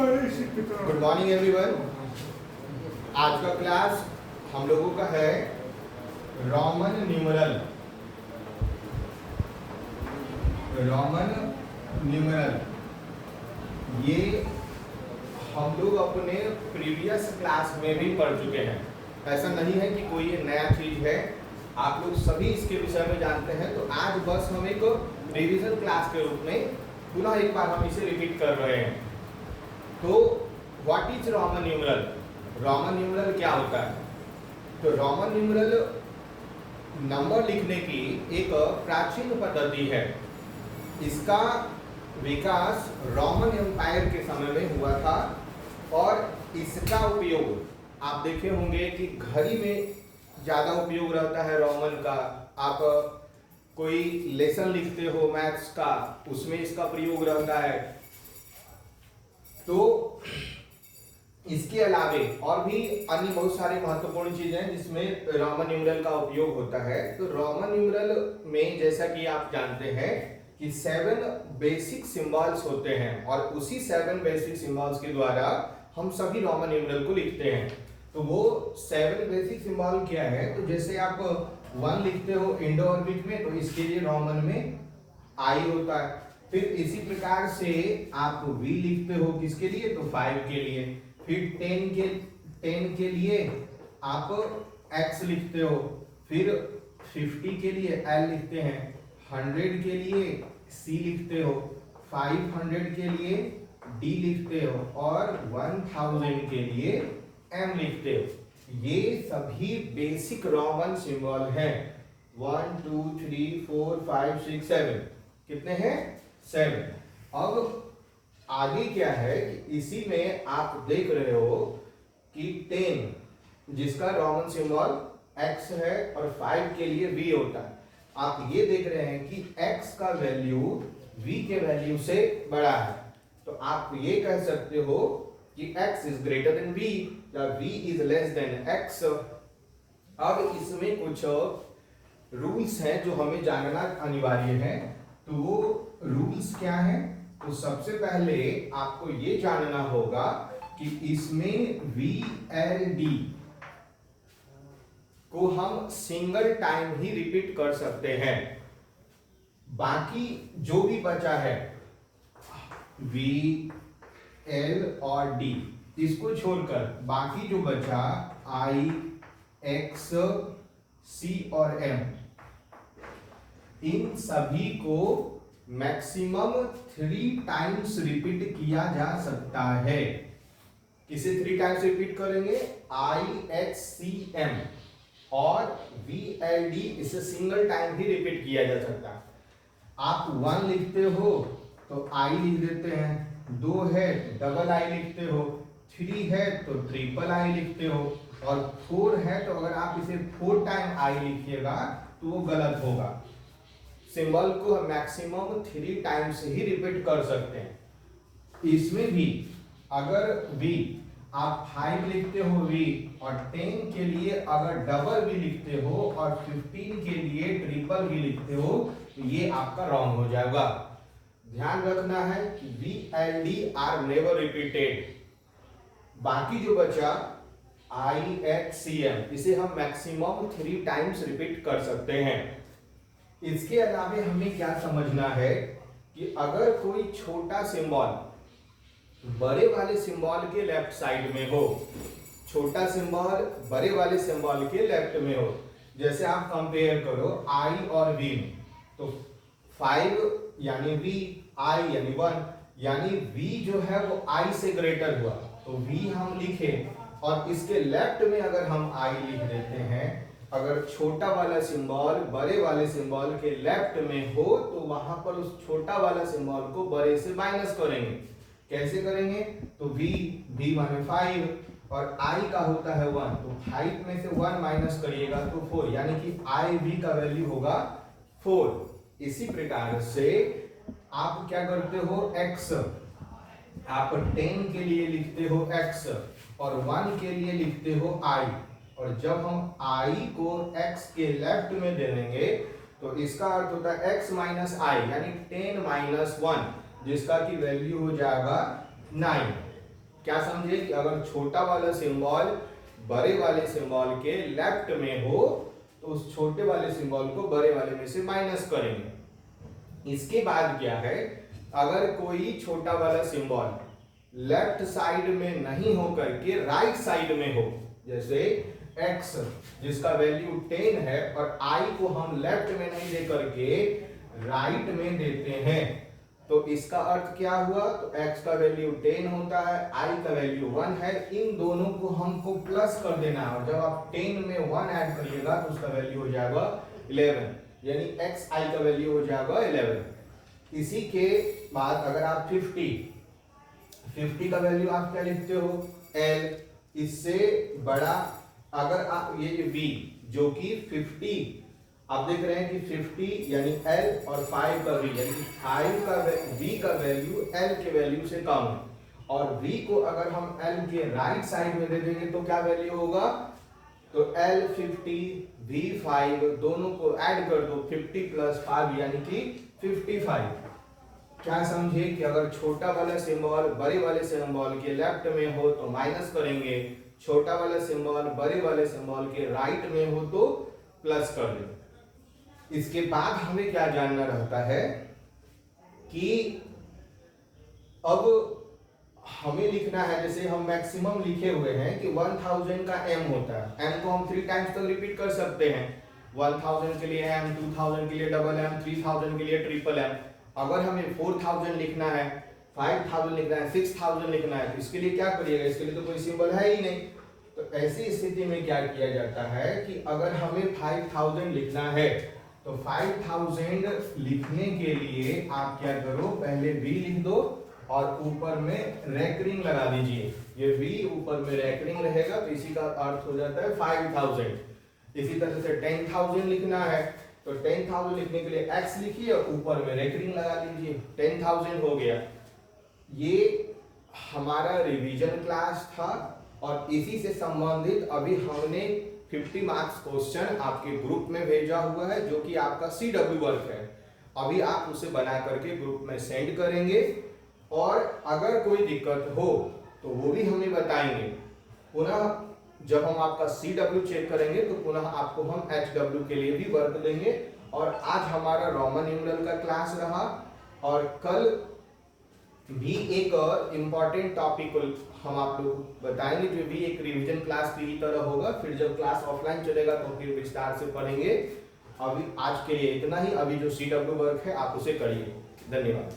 Good morning everyone. आज का class हम लोगों का है रोमन न्यूमरल। रोमन न्यूमरल ये हम लोग अपने प्रीवियस क्लास में भी पढ़ चुके हैं। ऐसा नहीं है कि कोई ये नया चीज है, आप लोग सभी इसके विषय में जानते हैं। तो आज बस हम एक रिवीजन क्लास के रूप में पुनः एक बार हम इसे रिपीट कर रहे हैं। तो what is Roman numeral? Roman numeral क्या होता है? तो रोमन न्यूमरल नंबर लिखने की एक प्राचीन पद्धति है। इसका विकास रोमन एम्पायर के समय में हुआ था और इसका उपयोग आप देखे होंगे कि घड़ी में ज़्यादा उपयोग रहता है रोमन का। आप कोई लेसन लिखते हो मैथ्स का, उसमें इसका प्रयोग रहता है। तो इसके अलावे और भी अन्य बहुत सारे महत्वपूर्ण चीजें हैं जिसमें रोमन न्यूमरल का उपयोग होता है। तो रोमन न्यूमरल में जैसा कि आप जानते हैं कि 7 बेसिक सिंबल्स होते हैं और उसी 7 बेसिक सिंबल्स के द्वारा हम सभी रोमन न्यूमरल को लिखते हैं। तो वो 7 बेसिक सिंबल क्या है? तो जैसे आप 1 लिखते हो इंडो ऑर्बिट में, तो इसके लिए रोमन में आई होता है। फिर इसी प्रकार से आप V लिखते हो किसके लिए? तो 5 के लिए। फिर 10 के लिए आप X लिखते हो। फिर 50 के लिए L लिखते हैं। 100 के लिए C लिखते हो। 500 के लिए D लिखते हो और 1000 के लिए M लिखते हो। ये सभी बेसिक रोमन सिंबल हैं। 1 2 3 4 5 6 7 कितने हैं? 7। अब आगे क्या है कि इसी में आप देख रहे हो कि 10 जिसका रोमन सिंबल X है और 5 के लिए V होता है। आप ये देख रहे हैं कि X का वैल्यू V के वैल्यू से बड़ा है। तो आप ये कह सकते हो कि X is greater than V या V is less than X। अब इसमें कुछ रूल्स हैं जो हमें जानना अनिवार्य है। तो वो रूल्स क्या है? तो सबसे पहले आपको ये जानना होगा कि इसमें VLD को हम सिंगल टाइम ही रिपीट कर सकते हैं। बाकी जो भी बचा है V, L और D, इसको छोड़कर बाकी जो बचा I, X, C और M, इन सभी को मैक्सिमम 3 टाइम्स रिपीट किया जा सकता है। किसे 3 टाइम्स रिपीट करेंगे? I, X, C, M और V, L, D इसे सिंगल टाइम ही रिपीट किया जा सकता है। आप 1 लिखते हो तो I लिख देते हैं, 2 है डबल I लिखते हो, 3 है तो ट्रिपल I लिखते हो और 4 है तो अगर आप इसे 4 टाइम I लिखिएगा तो वो गलत होगा। सिंबल को मैक्सिमम 3 टाइम्स ही रिपीट कर सकते हैं। इसमें भी अगर V आप 5 लिखते हो V और 10 के लिए अगर डबल V लिखते हो और 15 के लिए ट्रिपल V लिखते हो तो ये आपका रॉन्ग हो जाएगा। ध्यान रखना है कि V and D are never repeated. बाकी जो बचा I, X, C, M इसे हम मैक्सिमम 3 टाइम्स रिपीट कर सकते हैं। इसके अलावा हमें क्या समझना है कि अगर कोई छोटा सिंबल बड़े वाले सिंबल के लेफ्ट साइड में हो, छोटा सिंबल बड़े वाले सिंबल के लेफ्ट में हो, जैसे आप कंपेयर करो I और V में, तो 5 यानी V, I यानी 1, यानी V जो है वो I से ग्रेटर हुआ तो V हम लिखे और इसके लेफ्ट में अगर हम I लिख देते हैं, अगर छोटा वाला सिंबल बड़े वाले सिंबल के लेफ्ट में हो तो वहां पर उस छोटा वाला सिंबल को बड़े से माइनस करेंगे। कैसे करेंगे? तो V माने 5 और I का होता है 1, तो 5 में से 1 माइनस करिएगा तो 4, यानी कि IV का वैल्यू होगा 4। इसी प्रकार से आप क्या करते हो? X आप 10 के लिए लिखते हो X और 1 के लिए लिखते हो I, और जब हम I को X के लेफ्ट में दे देंगे तो इसका अर्थ होता है x माइनस आई यानी 10 माइनस 1 जिसका की वैल्यू हो जाएगा 9। क्या समझे कि अगर छोटा वाला सिंबल बड़े वाले सिंबल के लेफ्ट में हो तो उस छोटे वाले सिंबल को बड़े वाले में से माइनस करेंगे। इसके बाद क्या है, अगर कोई छोटा वाला सिंबल लेफ्ट साइड में नहीं हो करके राइट साइड में हो, जैसे x जिसका वैल्यू 10 है और i को हम लेफ्ट में नहीं दे करके राइट में देते हैं, तो इसका अर्थ क्या हुआ, तो x का वैल्यू 10 होता है, i का वैल्यू 1 है, इन दोनों को हमको प्लस कर देना है और जब आप 10 में 1 ऐड करिएगा तो उसका वैल्यू हो जाएगा 11, यानी xi का वैल्यू हो जाएगा 11। इसी के बाद अगर आप 50 का वैल्यू आप क्या लिखते हो l, इससे बड़ा अगर आप ये v जो कि 50 आप देख रहे हैं कि 50 यानी l और 5 का v यानी कि 5 का v का वैल्यू l के वैल्यू से कम है और v को अगर हम l के राइट साइड में दे देंगे तो क्या वैल्यू होगा, तो l 50 v 5 दोनों को ऐड कर दो 50 प्लस 5 यानी कि 55। क्या समझे कि अगर छोटा वाला सिंबल बड़े वाले सिंबल के लेफ्ट में हो तो माइनस करेंगे, छोटा वाला सिंबल बड़े वाले सिंबल के राइट में हो तो प्लस कर देंगे। इसके बाद हमें क्या जानना रहता है कि अब हमें लिखना है, जैसे हम मैक्सिमम लिखे हुए हैं कि 1000 का m होता है, m को हम 3 टाइम्स तक रिपीट कर सकते हैं, 1000 के लिए m, 2000 के लिए डबल m, 3000 के लिए ट्रिपल m। अगर हमें 4000 लिखना है, 5000 लिखना है, 6000 लिखना है तो इसके लिए क्या करिएगा, इसके लिए तो कोई सिंबल है ही नहीं। तो ऐसी स्थिति में क्या किया जाता है कि अगर हमें 5000 लिखना है तो 5000 लिखने के लिए आप क्या करो, पहले v लिख दो और ऊपर में रेकरिंग लगा दीजिए, ये v ऊपर में रेकरिंग रहेगा तो इसी का अर्थ हो जाता है 5000। इसी तरह से 10000 लिखना है तो 10000 लिखने के लिए x लिखिए और ऊपर में रेकरिंग लगा लीजिए, 10000 हो गया। ये हमारा रिवीजन क्लास था और इसी से संबंधित अभी हमने 50 मार्क्स क्वेश्चन आपके ग्रुप में भेजा हुआ है जो कि आपका CW वर्क है। अभी आप उसे बना करके ग्रुप में सेंड करेंगे और अगर कोई दिक्कत हो तो वो भी हमें बताएंगे। पुनः जब हम आपका CW चेक करेंगे तो पुनः आपको हम HW के लिए भी वर्क देंगे। और आज हमारा रोमन न्यूमरल का क्लास रहा और कल भी एक इम्पॉर्टेंट टॉपिक हम आप लोग बताएंगे जो भी एक रिवीजन क्लास की ही तरह होगा। फिर जब क्लास ऑफलाइन चलेगा तो फिर विस्तार से पढ़ेंगे। अभी आज के लिए इतना ही। अभी जो CW वर्क है आप उसे करिए। धन्यवाद।